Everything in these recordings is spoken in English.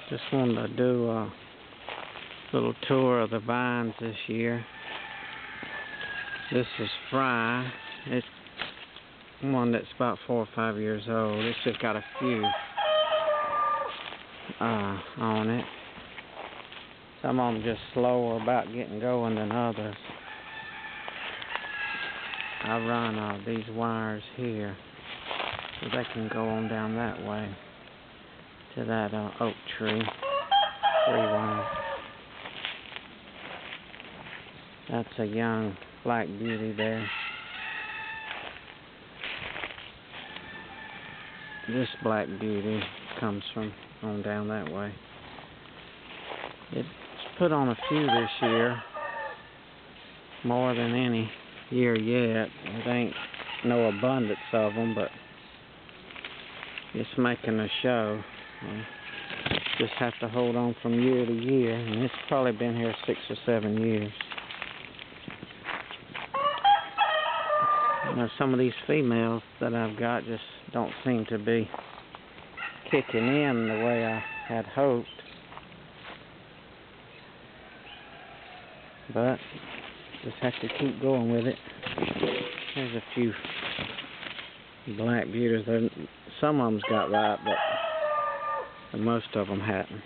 Just wanted to do a little tour of the vines this year. This is Fry. It's one that's about 4 or 5 years old. It's just got a few on it. Some of them just slower about getting going than others. I run these wires here so they can go on down that way to that oak tree. 3 wires. That's a young black beauty there. This black beauty comes from on down that way. It's put on a few this year, more than any year yet. It ain't no abundance of them, but it's making a show. Just have to hold on from year to year, and it's probably been here 6 or 7 years. You know, some of these females that I've got just don't seem to be kicking in the way I had hoped. But just have to keep going with it. There's a few black beauties. Some of them's got ripe, but most of them hadn't.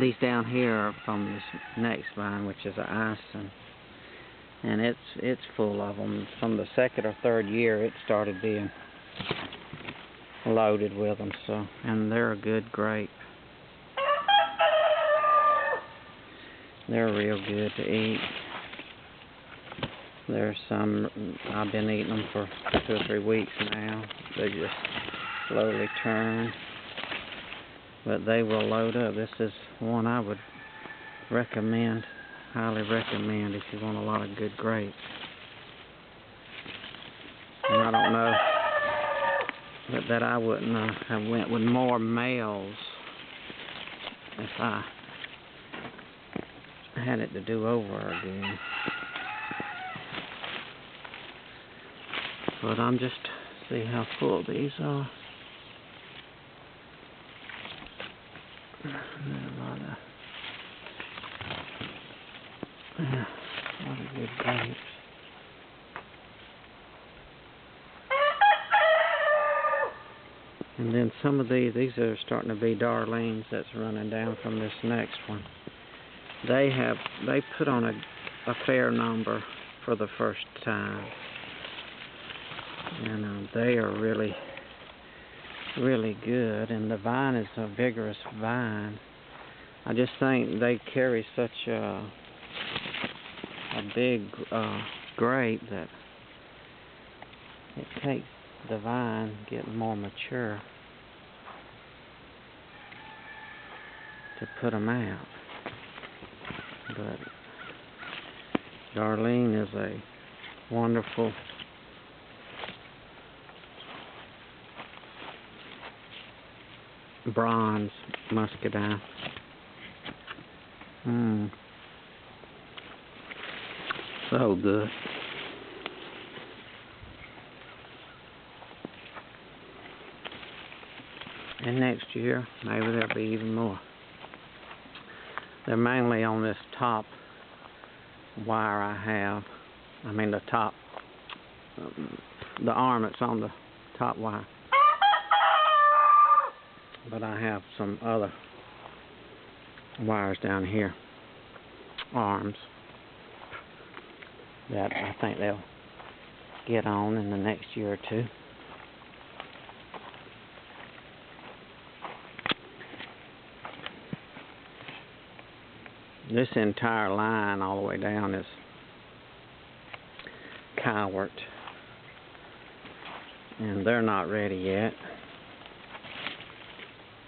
These down here are from this next vine, which is an Isons, and it's full of them. From the 2nd or 3rd year, it started being loaded with them. So, and they're a good grape. They're real good to eat. There's some, I've been eating them for 2 or 3 weeks now. They just slowly turn. But they will load up. This is one I would recommend, highly recommend, if you want a lot of good grapes. And I don't know that I wouldn't have went with more males if I had it to do over again. But I'm just see how full these are. A lot of good grapes. And then some of these are starting to be Darlene's that's running down from this next one. They put on a fair number for the first time, and they are really, really good. And the vine is a vigorous vine. I just think they carry such a big grape that it takes the vine getting more mature to put them out. But Darlene is a wonderful bronze muscadine. So good. And next year, maybe there'll be even more. They're mainly on this top wire I have. I mean the top, the arm that's on the top wire. But I have some other wires down here, arms, that I think they'll get on in the next year or 2. This entire line all the way down is Cowart, and they're not ready yet.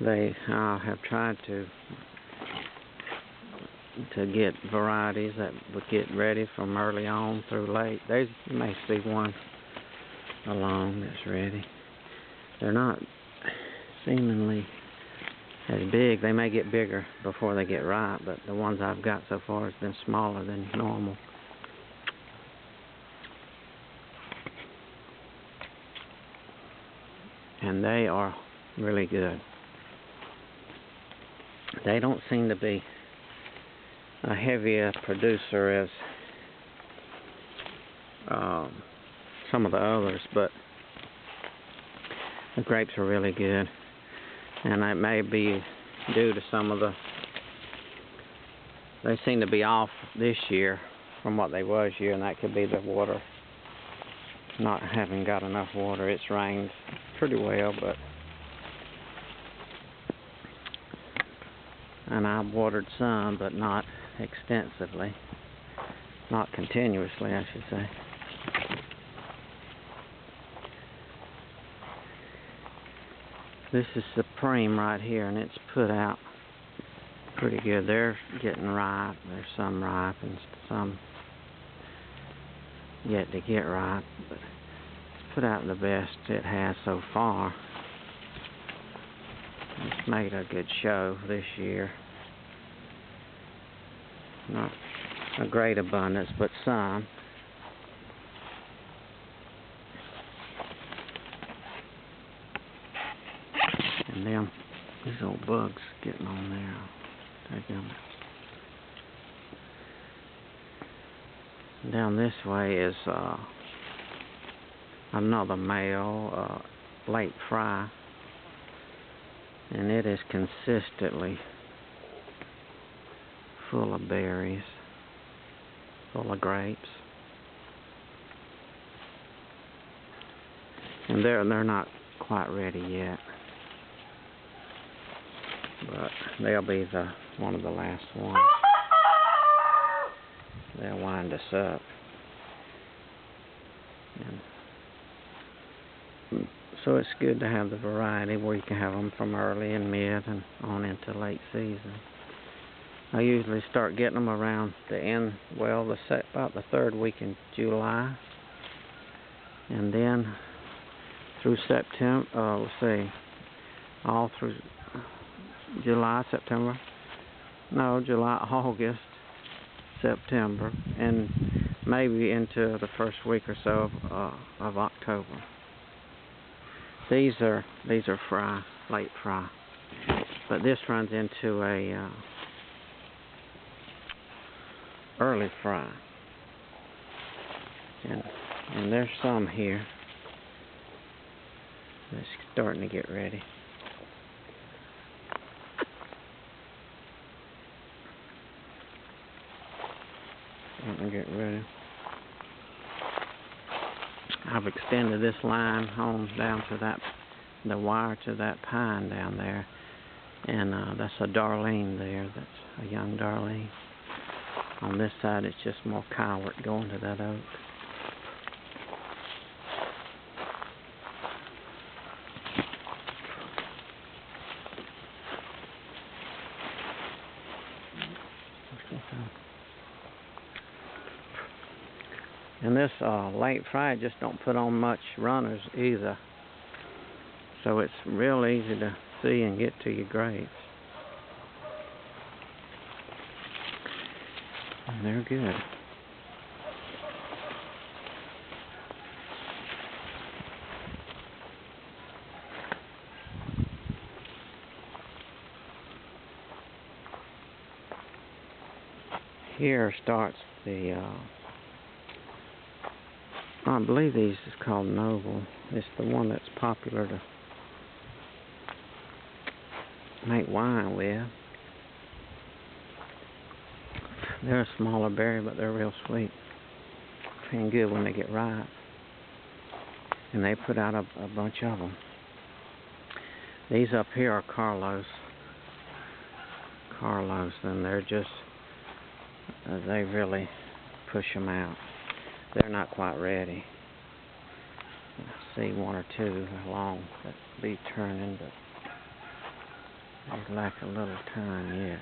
I have tried to get varieties that would get ready from early on through late. You may see one along that's ready. They're not seemingly as big. They may get bigger before they get ripe, but the ones I've got so far has been smaller than normal. And they are really good. They don't seem to be a heavier producer as some of the others, but the grapes are really good, and that may be due to some of the, they seem to be off this year from what they was year, and that could be the water, not having got enough water. It's rained pretty well, but, and I've watered some, but not extensively, not continuously, I should say. This is Supreme right here, and it's put out pretty good. They're getting ripe. There's some ripe and some yet to get ripe, but it's put out the best it has so far. It's made a good show this year. Not a great abundance, but some. And then these old bugs getting on there. Take them. Down this way is another male, late fry, and it is consistently full of berries, full of grapes, and they're not quite ready yet, but they'll be one of the last ones. They'll wind us up. And so it's good to have the variety where you can have them from early and mid and on into late season. I usually start getting them around the end, well, about the third week in July, and then through September, let's see, all through July, September, no, July, August, September, and maybe into the first week or so of October. These are fry, late fry, but this runs into a early fry, and there's some here that's starting to get ready. I've extended this line home down to the wire to that pine down there, and that's a Darlene there. That's a young Darlene. On this side, it's just more Cowart going to that oak. And this late fry just don't put on much runners either, so it's real easy to see and get to your grapes. And they're good. Here starts the I believe these is called Noble. It's the one that's popular to make wine with. They're a smaller berry, but they're real sweet and good when they get ripe. And they put out a bunch of them. These up here are Carlos, and they're just, they really push them out. They're not quite ready. I see one or two along that be turning, but they lack a little time yet.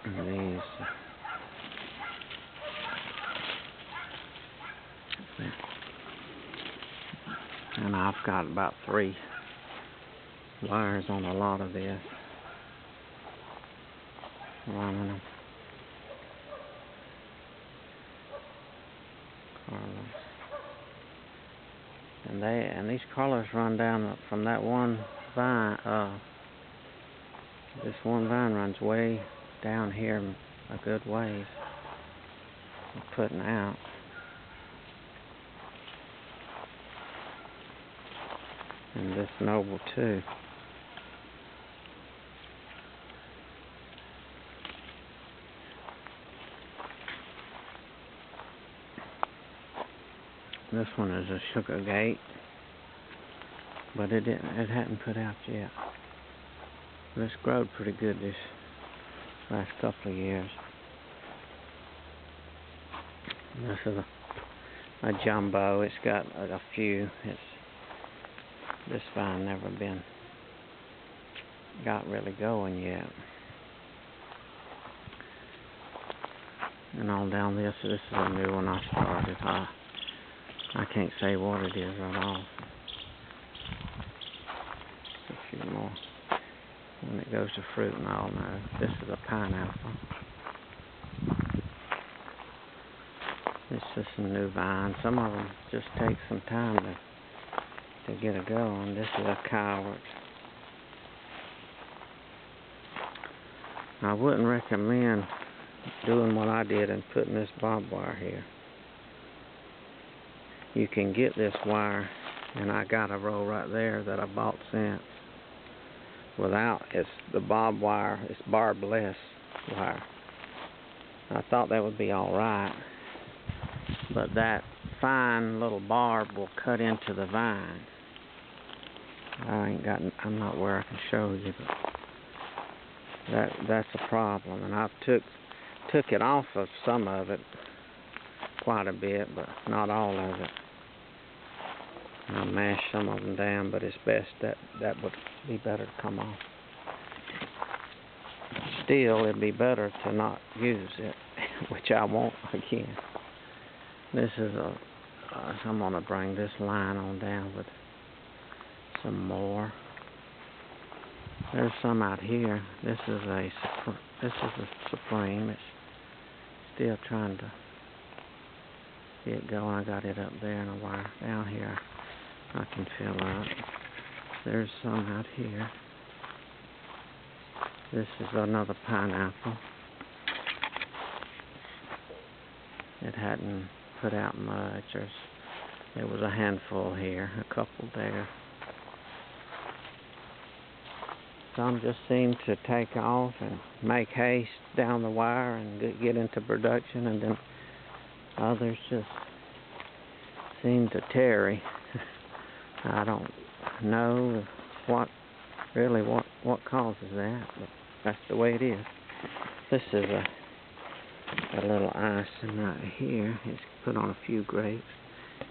And these, and I've got about 3 wires on a lot of this, running them. And these colors run down from that one vine. This one vine runs way down here a good ways. I'm putting out. And this noble too. This one is a Sugargate, but it hadn't put out yet. It's growed pretty good this last couple of years. This is a jumbo. It's got a few. This vine never got really going yet. And all down this is a new one I started. I can't say what it is at all. A few more. When it goes to fruit and all, no. This is a pineapple. It's just a new vine. Some of them just take some time to get it going. This is a Cowart. I wouldn't recommend doing what I did and putting this barbed wire here. You can get this wire, and I got a row right there that I bought since. It's the barbed wire, it's barbless wire. I thought that would be alright, but that fine little barb will cut into the vine. I'm not where I can show you, but that's a problem. And I took it off of some of it, quite a bit, but not all of it. I mashed some of them down, but it's best that would be better to come off. Still, it'd be better to not use it, which I won't again. This is I'm gonna bring this line on down with some more. There's some out here. This is a Supreme. It's still trying to get going. I got it up there in a wire. Down here I can fill up. There's some out here. This is another pineapple. It hadn't put out much. There was a handful here, a couple there. Some just seem to take off and make haste down the wire and get into production, and then others just seem to tarry. I don't know what causes that, but that's the way it is. This is a little Ison right here. It's put on a few grapes.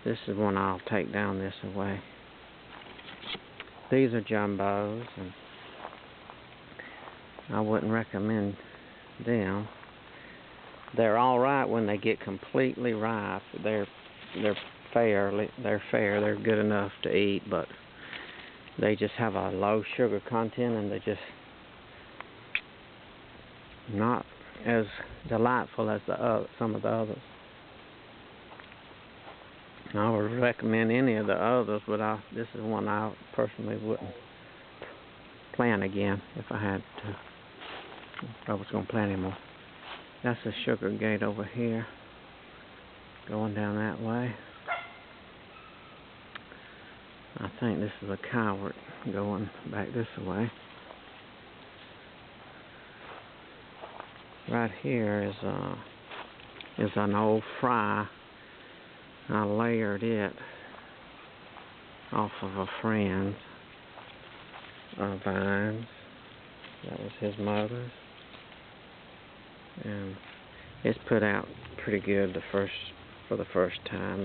This is one I'll take down this away. These are jumbos, and I wouldn't recommend them. They're all right when they get completely ripe. They're fair. They're good enough to eat, but they just have a low sugar content, and they're just not as delightful as some of the others. I would recommend any of the others, but this is one I personally wouldn't plant again if I had to. If I was going to plant anymore. That's a Sugargate over here, going down that way. I think this is a Cowart going back this way. Right here is an old fry. I layered it off of a friend's vines. That was his mother's, and it's put out pretty good for the first time.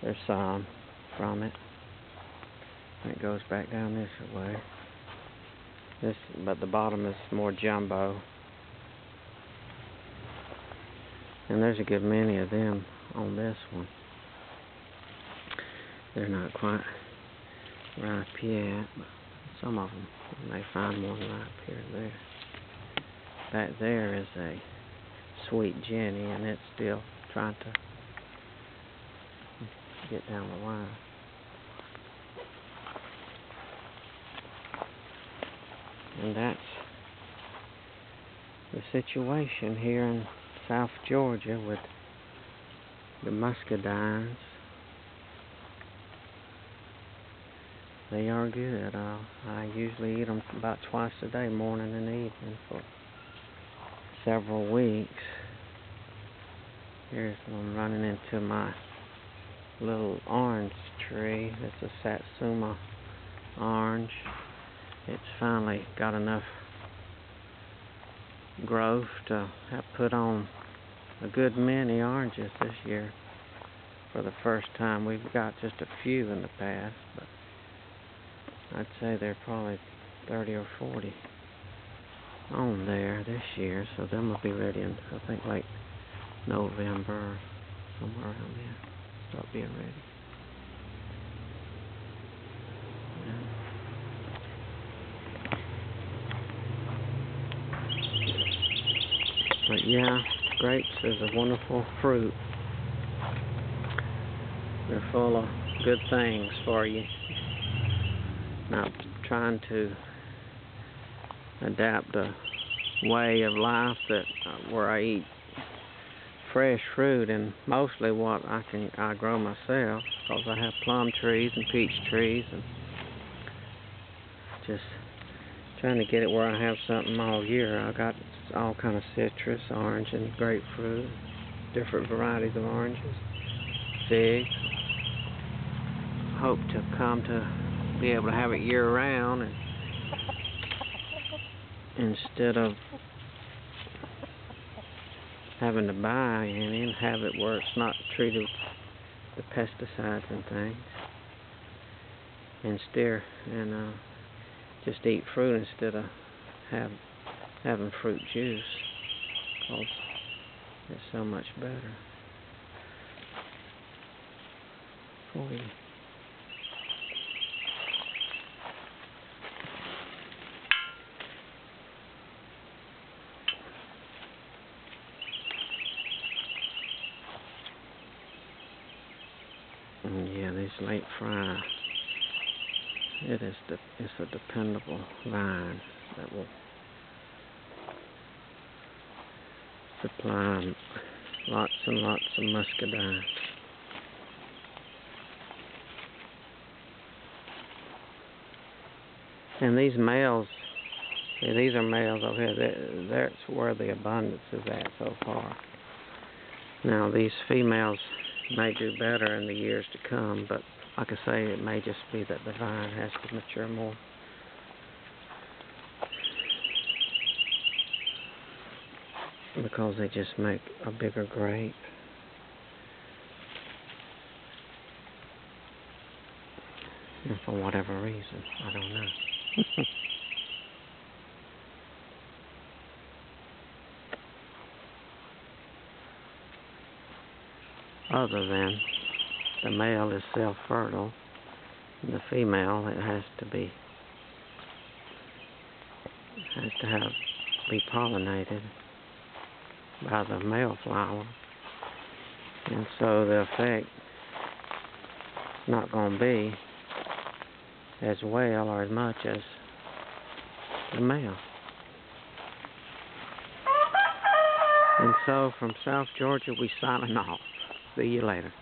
There's some from it. It goes back down this way. But the bottom is more jumbo. And there's a good many of them on this one. They're not quite ripe yet, but some of them you may find one ripe here and there. Back there is a Sweet Jenny, and it's still trying to get down the wire. And that's the situation here in South Georgia with the muscadines. They are good. I usually eat them about twice a day, morning and evening, for several weeks. Here's one running into my little orange tree. It's a Satsuma orange. It's finally got enough growth to have put on a good many oranges this year for the first time. We've got just a few in the past, but I'd say there are probably 30 or 40 on there this year, so them will be ready in, I think, like November or somewhere around there. Start being ready. Yeah. But yeah, grapes is a wonderful fruit. They're full of good things for you. Not trying to adapt a way of life that where I eat fresh fruit, and mostly what I grow myself, because I have plum trees and peach trees, and just trying to get it where I have something all year. I got all kind of citrus, orange and grapefruit, different varieties of oranges, figs. Hope to come to be able to have it year round, and instead of having to buy any, and have it where it's not treated with the pesticides and things, and just eat fruit instead of having fruit juice, because it's so much better for you. And yeah, these late fry, it's a dependable vine that will supply lots and lots of muscadines. And these males, these are males over here. That's where the abundance is at so far. Now these females may do better in the years to come, but like I say, it may just be that the vine has to mature more. Because they just make a bigger grape. And for whatever reason, I don't know. Other than the male is self-fertile, and the female, it has to be pollinated by the male flower, and so the effect is not going to be as well or as much as the male. And so from South Georgia, we signing off. See you later.